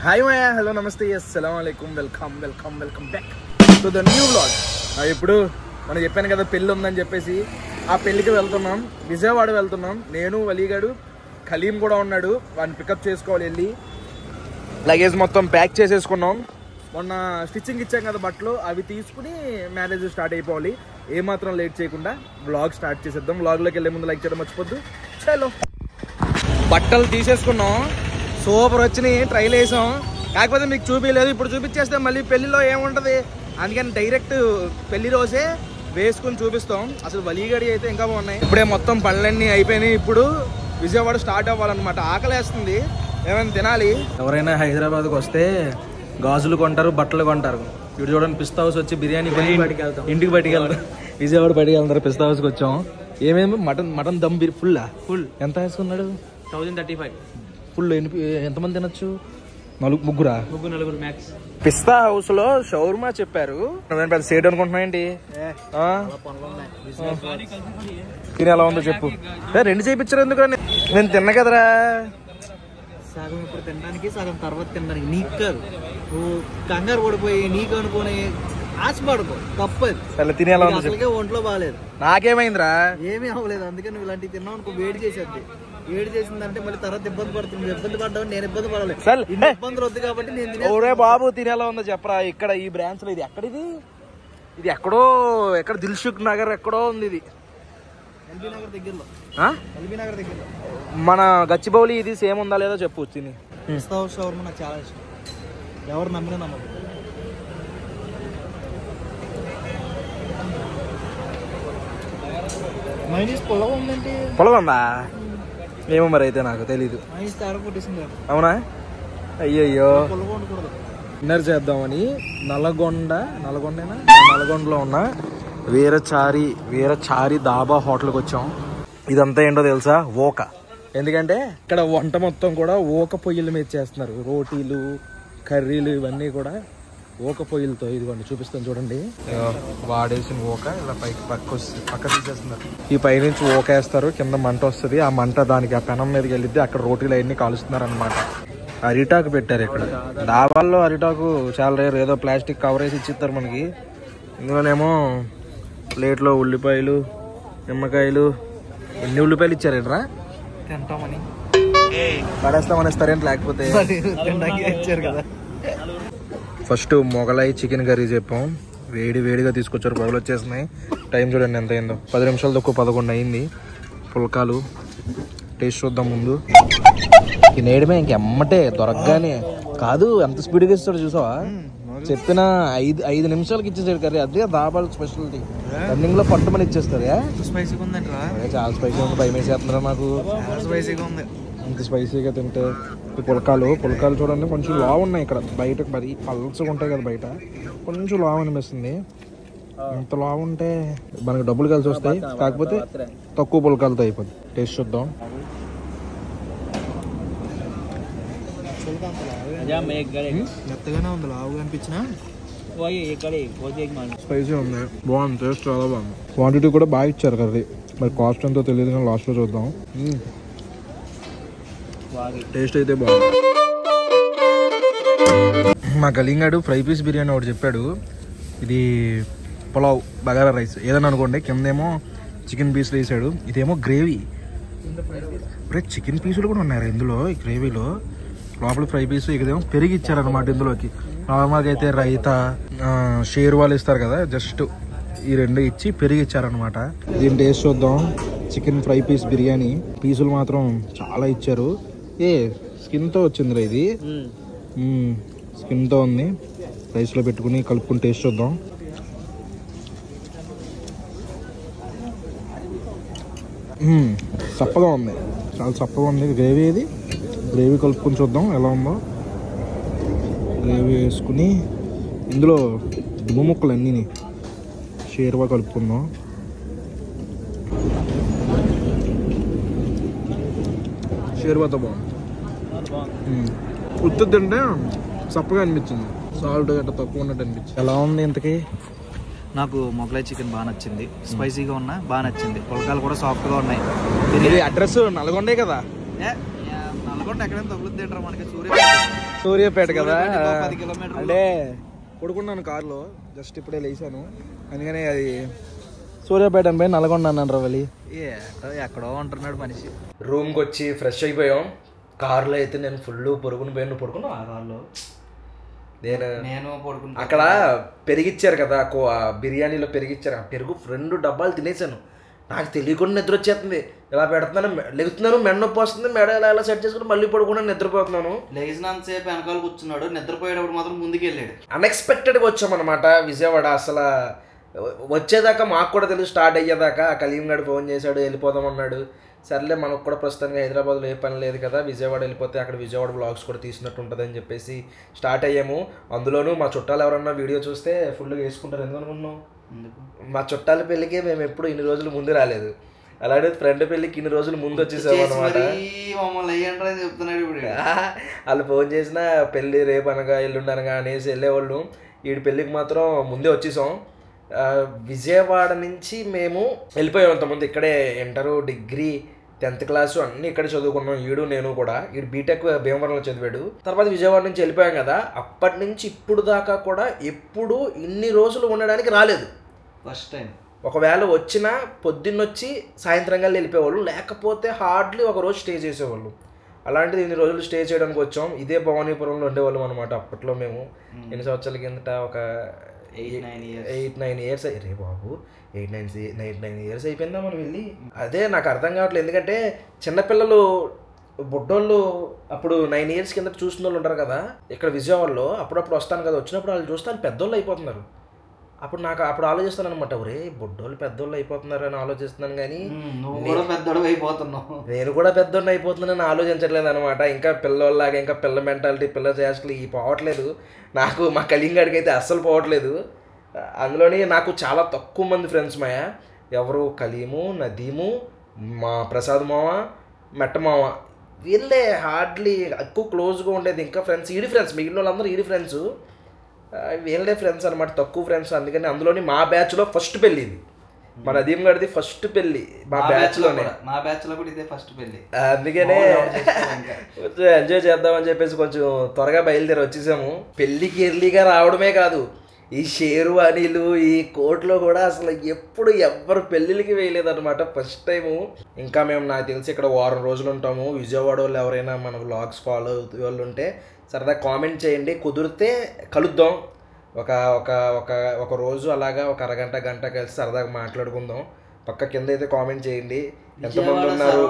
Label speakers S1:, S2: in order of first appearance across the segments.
S1: Hi మాయా, hello, నమస్తే, అస్సలాము అలైకుం, welcome back to the new vlog. ఇప్పుడు మనం చెప్పాను కదా పెళ్ళి ఉందని చెప్పేసి, ఆ పెళ్ళికి వెళ్తున్నాం. విజయవాడ వెళ్తున్నాం. నేను, వలీగాడు, ఖలీం కూడా ఉన్నాడు. వాడిని పికప్ చేసుకోవాలి. వెళ్ళి లగేజ్ మొత్తం ప్యాక్ చేసేసుకున్నాం. మొన్న స్టిచ్చింగ్ ఇచ్చాం కదా బట్టలు, అవి తీసుకుని మ్యారేజ్ స్టార్ట్ అయిపోవాలి. ఏమాత్రం లేట్ చేయకుండా వ్లాగ్ స్టార్ట్ చేసేద్దాం. వ్లాగ్లోకి వెళ్ళే ముందు లైక్ చేయడం మర్చిపోద్దు. చలో, బట్టలు తీసేసుకున్నాం. సూపర్ వచ్చినాయి, ట్రైల్ వేసాం. కాకపోతే మీకు చూపించలేదు, ఇప్పుడు చూపించేస్తే మళ్ళీ పెళ్లిలో ఏముంటుంది, అందుకని డైరెక్ట్ పెళ్లి రోజే వేసుకుని చూపిస్తాం. అసలు వలీగడి అయితే ఇంకా బాగున్నాయి. ఇప్పుడే మొత్తం పనులన్నీ అయిపోయినాయి. ఇప్పుడు విజయవాడ స్టార్ట్ అవ్వాలన్నమాట. ఆకలేస్తుంది, ఏమైనా తినాలి. ఎవరైనా హైదరాబాద్కి వస్తే గాజులు కొంటారు, బట్టలు కొంటారు. ఇప్పుడు చూడండి, పిస్తా హౌస్ వచ్చి బిర్యానీ ఇంటికి పట్టుకెళ్తారు. విజయవాడ పట్టుకెళ్తారు. పిస్తా హౌస్కి వచ్చాం. ఏమేమి మటన్ దమ్ ఫుల్ ఎంత వేసుకున్నాడు?
S2: 1035
S1: ఫుల్. ఎంతమంది తినొచ్చు? ముగ్గురు
S2: మ్యాక్స్.
S1: పిస్తా హౌస్ లో షవర్మా చెప్పారు. పెద్ద సేట్ అనుకుంటున్నా ఏంటి? తిని ఎలా ఉందో చెప్పు. రెండు చేయించారు ఎందుకు? నేను తిన్నా కదరా.
S2: సగం ఇప్పుడు తినడానికి, సగం తర్వాత తినడానికి. నీకు కాదు, నువ్వు కంగారు పడిపోయి నీకు అనుకుని ఆశపడుకో, తప్పదు.
S1: అసలు తిని ఎలా ఉందో
S2: అసలుకే ఒంట్లో బాగాలేదు.
S1: నాకేమైందిరా?
S2: ఏమీ అవ్వలేదు. అందుకే నువ్వు ఇలాంటివి తిన్నావు అనుకో, వేడి చేసేది. వేడి చేసిందంటే మళ్ళీ తర్వాత ఇబ్బంది పడుతుంది. ఇబ్బంది పడ్డావు, నేను ఇబ్బంది పడలేదు. ఇన్ని ఇబ్బందులు వద్దు కాబట్టి నేను.
S1: ఓరే బాబు, తిని ఎలా ఉందో చెప్పరా. ఇక్కడ ఈ బ్రాంచ్ లో ఇది ఎక్కడిది? ఇది ఎక్కడో, ఎక్కడ దిల్సుఖ్ నగర్ ఎక్కడో ఉంది. ఇది
S2: ఎల్బీ నగర్ దగ్గరలో. ఎల్బీ నగర్ దగ్గరలో.
S1: మన గచ్చిబౌలి ఇది సేమ్ ఉందా లేదో చెప్పు. తిని
S2: పిస్తా హౌస్ షవర్మా నాకు చాలా ఇష్టం. ఎవరు నమ్మినా నమ్మదు. మైనీస్ పొలవ ఉందంటే
S1: పొలవ ఉందా? ఏమో మరి, అయితే నాకు తెలీదు.
S2: మైనీస్ తేడా కొట్టేసింది.
S1: అవునా? అయ్యయ్యో.
S2: పొలవ ఉండకూడదు.
S1: డిన్నర్ చేద్దామని నల్గొండలో ఉన్న వీరచారి దాబా హోటల్కి వచ్చాం. ఇదంతా ఏంటో తెలుసా? ఓక. ఎందుకంటే ఇక్కడ వంట మొత్తం కూడా ఓక పొయ్యిల మీద చేస్తున్నారు. రోటీలు, కర్రీలు ఇవన్నీ కూడా ఓక పొయ్యిలతో. ఇదిగోండి చూపిస్తాను చూడండి. వాడేసిన ఓక ఇలా పక్క తీసేస్తున్నారు. ఈ పైనుంచి ఓక వేస్తారు, కింద మంట వస్తుంది. ఆ మంట దానికి ఆ పెనం మీదకి వెళ్ళిద్ది. అక్కడ రోటీలు అవన్నీ కాలుస్తున్నారు అనమాట. అరిటాకు పెట్టారు ఇక్కడ. డాబాల్లో అరిటాకు చాలా రేరు. ఏదో ప్లాస్టిక్ కవర్ వేసి ఇచ్చిస్తారు మనకి. ఇందులోనేమో ప్లేట్లో ఉల్లిపాయలు, నిమ్మకాయలు. ఎన్ని ఉల్లిపాయలు ఇచ్చారు ఏంట్రా?
S2: తింటామని
S1: పడేస్తామని ఇస్తారేంటి? లేకపోతే
S2: ఇచ్చారు కదా.
S1: ఫస్ట్ మొగలాయి చికెన్ కర్రీ చెప్పాం. వేడిగా తీసుకొచ్చారు. పొగలు వచ్చేస్తున్నాయి. టైం చూడండి ఎంత అయిందో. 10 నిమిషాలు తక్కువ 11 అయింది. పుల్కాలు టేస్ట్ చూద్దాం ముందు. ఈ నేడమే ఇంకెమ్మటే దొరకగానే కాదు. ఎంత స్పీడ్గా ఇస్తాడు చూసావా? చెప్పిన 5 నిమిషాలకి ఇచ్చేసాడు కర్రీ. అదే దాబాల స్పెషాలిటీ. రన్నింగ్ లో పట్టుమని ఇచ్చేస్తారు.
S2: స్పైసీగా ఉందంటరా?
S1: చాలా స్పైసీ ఉంది. భయం వేసేస్తున్నారా నాకు.
S2: స్పైసీగా ఉంది.
S1: ఇంత స్పైసీగా తింటే. ఈ పుల్కాలు చూడండి, కొంచెం లావు ఉన్నాయి. ఇక్కడ బయట మరి పల్చగా ఉంటాయి కదా, బయట కొంచెం లావు అనిపిస్తుంది. ఇంత లావు ఉంటే మనకి డబ్బులు కలిసి వస్తాయి. కాకపోతే తక్కువ పుల్కాలతో అయిపోద్ది. టేస్ట్ చూద్దాం.
S2: మెత్తగానే ఉంది, లావుగా అనిపించిన.
S1: స్పైసీ ఉంది, బాగుంది. టేస్ట్ చాలా బాగుంది. క్వాంటిటీ కూడా బాగా ఇచ్చారు కర్రీ. మరి కాస్ట్ ఎంతో తెలియదు కానీ లాస్ట్లో చూద్దాం. టేస్ట్ అయితే బాగుంది. మా గలింగాడు ఫ్రై పీస్ బిర్యానీ ఒకటి చెప్పాడు. ఇది పులావ్, బగారా రైస్ ఏదైనా అనుకోండి. కిందేమో చికెన్ పీసులు వేసాడు. ఇదేమో గ్రేవీ. చికెన్ పీసులు కూడా ఉన్నాయి ఇందులో. ఈ గ్రేవీలో లోపల ఫ్రై పీసు, ఇదేమో పెరిగి ఇచ్చారనమాట ఇందులోకి. నార్మల్గా అయితే రైతా, షేర్వాలు ఇస్తారు కదా, జస్ట్ ఈ రెండు ఇచ్చి పెరిగి ఇచ్చారనమాట. దీని టేస్ట్ చూద్దాం. Chicken fry piece biryani. పీసులు మాత్రం చాలా ఇచ్చారు. స్కిన్తో వచ్చిందిరా ఇది. స్కిన్తో ఉంది. రైస్లో పెట్టుకుని కలుపుకుని టేస్ట్ చూద్దాం. చప్పగా ఉంది, చాలా చప్పగా ఉంది. గ్రేవీ ఇది. గ్రేవీ కలుపుకొని చూద్దాం ఎలా ఉందో. గ్రేవీ వేసుకుని ఇందులో దుమ్ము ముక్కలు అన్నీ షేర్వా కలుపుకుందాం. షేర్వాతో బాగుంది. ఉత్తు తింటే చప్పగా అనిపించింది. సాల్ట్ గట్రా తక్కువ ఉన్నట్టు అనిపించింది. ఎలా ఉంది ఇంతకీ?
S2: నాకు మొగలాయి చికెన్ బాగా నచ్చింది. స్పైసీగా ఉన్నా బాగా నచ్చింది. పుల్కాలు కూడా సాఫ్ట్గా ఉన్నాయి.
S1: అడ్రస్ నల్గొండే కదా?
S2: నల్గొండ ఎక్కడైనా తగులుద్ది ఏంటారు మనకి
S1: సూర్యాపేట కదా
S2: 10 కిలోమీటర్లు.
S1: అంటే పడుకున్నాను కార్లో జస్ట్ ఇప్పుడే లేచాను అందుకని అది సూర్యాపేట పోయి నల్గొండ అన్నాను రవలి
S2: ఎక్కడో ఉంటున్నాడు మనిషి.
S1: రూమ్కి వచ్చి ఫ్రెష్ అయిపోయాం. కార్లో అయితే నేను ఫుల్ పొరుగుని పోయాను. నువ్వు పడుకున్నావు ఆ కార్లో? నేను
S2: పడుకున్నా.
S1: అక్కడ పెరిగిచ్చారు కదా బిర్యానీలో పెరిగిచ్చారు. ఆ పెరుగు 2 డబ్బాలు తినేసాను. నాకు తెలియకుండా నిద్ర వచ్చేస్తుంది. ఇలా పెడుతున్నాను, లెగుతున్నాను, మెడ నొప్పి వస్తుంది, మెడ ఇలా సెట్ చేసుకుని మళ్ళీ పడుకున్నాను, నిద్రపోతున్నాను.
S2: లేచినంతసేపు వెనకాల కూర్చున్నాడు, నిద్రపోయేటప్పుడు మాత్రం ముందుకు వెళ్ళాడు.
S1: అన్ఎక్స్పెక్టెడ్గా వచ్చామన్నమాట విజయవాడ. అసలు వచ్చేదాకా మాకు కూడా తెలుసు, స్టార్ట్ అయ్యేదాకా కలీం గడు ఫోన్ చేశాడు, వెళ్ళిపోదామన్నాడు. సర్లే మనకు కూడా ప్రస్తుతానికి హైదరాబాద్లో ఏ పని లేదు కదా, విజయవాడ వెళ్ళిపోతే అక్కడ విజయవాడ బ్లాగ్స్ కూడా తీసినట్టు ఉంటుందని చెప్పేసి స్టార్ట్ అయ్యాము. అందులోనూ మా చుట్టాలు ఎవరన్నా వీడియో చూస్తే ఫుల్గా వేసుకుంటారు. ఎందుకనుకున్నాం? మా చుట్టాల పెళ్ళికే మేము ఎప్పుడు ఇన్ని రోజులు ముందు రాలేదు. అలాగే ఫ్రెండ్ పెళ్ళికి ఇన్ని రోజులు ముందు వచ్చేసాము అనమాట. వాళ్ళు ఫోన్ చేసిన పెళ్ళి రేపు అనగా ఎల్లుండి అనగా అనేసి వెళ్ళేవాళ్ళు. వీడి పెళ్ళికి మాత్రం ముందే వచ్చేసాం. విజయవాడ నుంచి మేము వెళ్ళిపోయాం. అంతకుముందు ఇక్కడే ఇంటరు, డిగ్రీ, 10th క్లాసు అన్నీ ఇక్కడ చదువుకున్నాం. ఈడు నేను కూడా. ఈడు బీటెక్ భీమవరంలో చదివాడు. తర్వాత విజయవాడ నుంచి వెళ్ళిపోయాం కదా. అప్పటి నుంచి ఇప్పుడు దాకా కూడా ఎప్పుడు ఇన్ని రోజులు ఉండడానికి రాలేదు.
S2: First time.
S1: ఒకవేళ వచ్చినా పొద్దున్నొచ్చి సాయంత్రంగా వెళ్ళిపోయేవాళ్ళు, లేకపోతే హార్డ్లీ ఒక రోజు స్టే చేసేవాళ్ళు. అలాంటిది ఇన్ని రోజులు స్టే చేయడానికి వచ్చాం. ఇదే భవానీపురంలో ఉండేవాళ్ళం అనమాట అప్పట్లో. మేము ఎన్ని సంవత్సరాల కిందట ఒక 8-9 ఇయర్స్ రే బాబు 8-9 ఇయర్స్ అయిపోయిందా మనం వెళ్ళి. అదే నాకు అర్థం కావట్లేదు. ఎందుకంటే చిన్నపిల్లలు బుడ్డోళ్ళు అప్పుడు 9 ఇయర్స్ కింద చూసిన వాళ్ళు ఉంటారు కదా ఇక్కడ విజయవాడలో. అప్పుడప్పుడు వస్తాను కదా, వచ్చినప్పుడు వాళ్ళు చూస్తే వాళ్ళు పెద్దోళ్ళు అయిపోతున్నారు. అప్పుడు ఆలోచిస్తాను అనమాట, ఒరే బుడ్డోళ్ళు పెద్దోళ్ళు అయిపోతున్నారు అని ఆలోచిస్తున్నాను. కానీ నేను కూడా పెద్దోళ్ళు అయిపోతున్నానని ఆలోచించట్లేదు అనమాట. ఇంకా పిల్లల్లాగా ఇంకా పిల్ల మెంటాలిటీ, పిల్ల చేష్టలు ఈ పోవట్లేదు నాకు. మా కలింగాడికి అయితే అస్సలు పోవట్లేదు. అందులోని నాకు చాలా తక్కువ మంది ఫ్రెండ్స్ మాయ. ఎవరు? కలీము, నదీము, మా ప్రసాద్ మావ, మెట్ట మావ, వీళ్ళే హార్డ్లీ ఎక్కువ క్లోజ్గా ఉండేది. ఇంకా ఫ్రెండ్స్ ఈడి ఫ్రెండ్స్, మిగిలిన వాళ్ళందరూ ఈడి ఫ్రెండ్స్, వీళ్ళే ఫ్రెండ్స్ అనమాట, తక్కువ ఫ్రెండ్స్. అందుకని అందులోని మా బ్యాచ్లో ఫస్ట్ పెళ్ళి ఇది. మా నదీం గడిది ఫస్ట్ పెళ్ళి మా బ్యాచ్లోనే.
S2: మా బ్యాచ్లో కూడా ఇదే ఫస్ట్ పెళ్ళి.
S1: అందుకనే కొంచెం ఎంజాయ్ చేద్దామని చెప్పేసి కొంచెం త్వరగా బయలుదేరి వచ్చేసాము. పెళ్ళికి ఎర్లీగా రావడమే కాదు, ఈ షేర్వానీలు, ఈ కోట్లో కూడా అసలు ఎప్పుడు ఎవ్వరు పెళ్ళిళ్ళకి వేయలేదన్నమాట. First time. ఇంకా మేము నాకు తెలిసి ఇక్కడ 1 వారం రోజులు ఉంటాము. విజయవాడ వాళ్ళు ఎవరైనా మన వ్లాగ్స్ ఫాలో అవుతూ వాళ్ళు ఉంటే సరదా కామెంట్ చేయండి. కుదిరితే కలుద్దాం. ఒక రోజు అలాగా ఒక అరగంట గంట కలిసి సరదాగా మాట్లాడుకుందాం. పక్క కింద అయితే కామెంట్ చేయండి ఎంతమంది ఉన్నారు.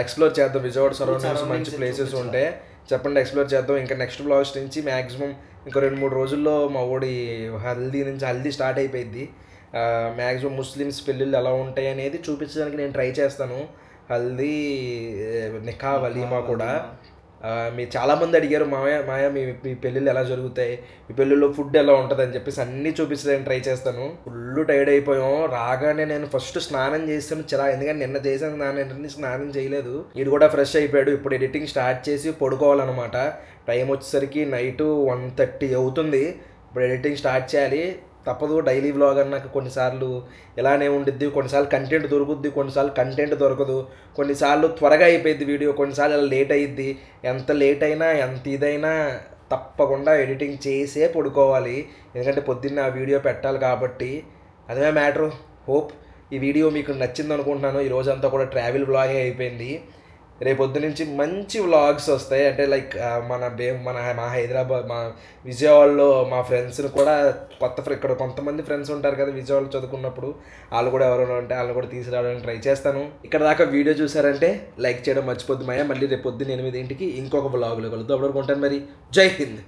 S1: ఎక్స్ప్లోర్ చేద్దాం. విజయవాడ సరౌండింగ్స్ మంచి ప్లేసెస్ ఉంటే చెప్పండి, ఎక్స్ప్లోర్ చేద్దాం. ఇంకా నెక్స్ట్ బ్లాగ్స్ నుంచి మ్యాక్సిమం ఇంకో 2-3 రోజుల్లో మా ఊడి హల్దీ స్టార్ట్ అయిపోయింది. మ్యాక్సిమం ముస్లిమ్స్ పెళ్ళిళ్ళు ఎలా ఉంటాయి అనేది చూపించడానికి నేను ట్రై చేస్తాను. హల్దీ, నికా, వలీమా కూడా. మీరు చాలామంది అడిగారు, మాయ మీ పెళ్ళిళ్ళు ఎలా జరుగుతాయి, మీ పెళ్ళిళ్ళలో ఫుడ్ ఎలా ఉంటుంది అని చెప్పేసి అన్నీ చూపించడానికి ట్రై చేస్తాను. ఫుల్ టైర్డ్ అయిపోయాం. రాగానే నేను ఫస్ట్ స్నానం చేస్తాను ఎందుకంటే నిన్న చేసిన స్నానం చేయలేదు. ఇది కూడా ఫ్రెష్ అయిపోయాడు. ఇప్పుడు ఎడిటింగ్ స్టార్ట్ చేసి పడుకోవాలన్నమాట. టైం వచ్చేసరికి నైట్ 1:30 అవుతుంది. ఇప్పుడు ఎడిటింగ్ స్టార్ట్ చేయాలి. తప్పదు. డైలీ వ్లాగ్ అన్నాక కొన్నిసార్లు ఇలానే ఉండిద్ది, కొన్నిసార్లు కంటెంట్ దొరుకుద్ది, కొన్నిసార్లు కంటెంట్ దొరకదు, కొన్నిసార్లు త్వరగా అయిపోయింది వీడియో, కొన్నిసార్లు అలా లేట్ అయ్యిద్ది. ఎంత లేట్ అయినా ఎంత ఇదైనా తప్పకుండా ఎడిటింగ్ చేసే పడుకోవాలి. ఎందుకంటే పొద్దున్న ఆ వీడియో పెట్టాలి కాబట్టి. అదే మ్యాటరు. హోప్ ఈ వీడియో మీకు నచ్చింది అనుకుంటున్నాను. ఈ రోజంతా కూడా ట్రావెల్ వ్లాగే అయిపోయింది. రేపొద్దు నుంచి మంచి వ్లాగ్స్ వస్తాయి. అంటే లైక్ మా హైదరాబాద్, మా విజయవాడలో మా ఫ్రెండ్స్ని కూడా ఇక్కడ కొంతమంది ఫ్రెండ్స్ ఉంటారు కదా విజయవాడలో చదువుకున్నప్పుడు, వాళ్ళు కూడా ఎవరైనా ఉంటే వాళ్ళని కూడా తీసుకురావడానికి ట్రై చేస్తాను. ఇక్కడ దాకా వీడియో చూసారంటే లైక్ చేయడం మర్చిపోద్దు మాయ. మళ్ళీ రేపు పొద్దున్న 8 ఇంకొక వ్లాగ్లో కలుద్దాం. అప్పుడు ఉంటాను మరి. జై హింద్.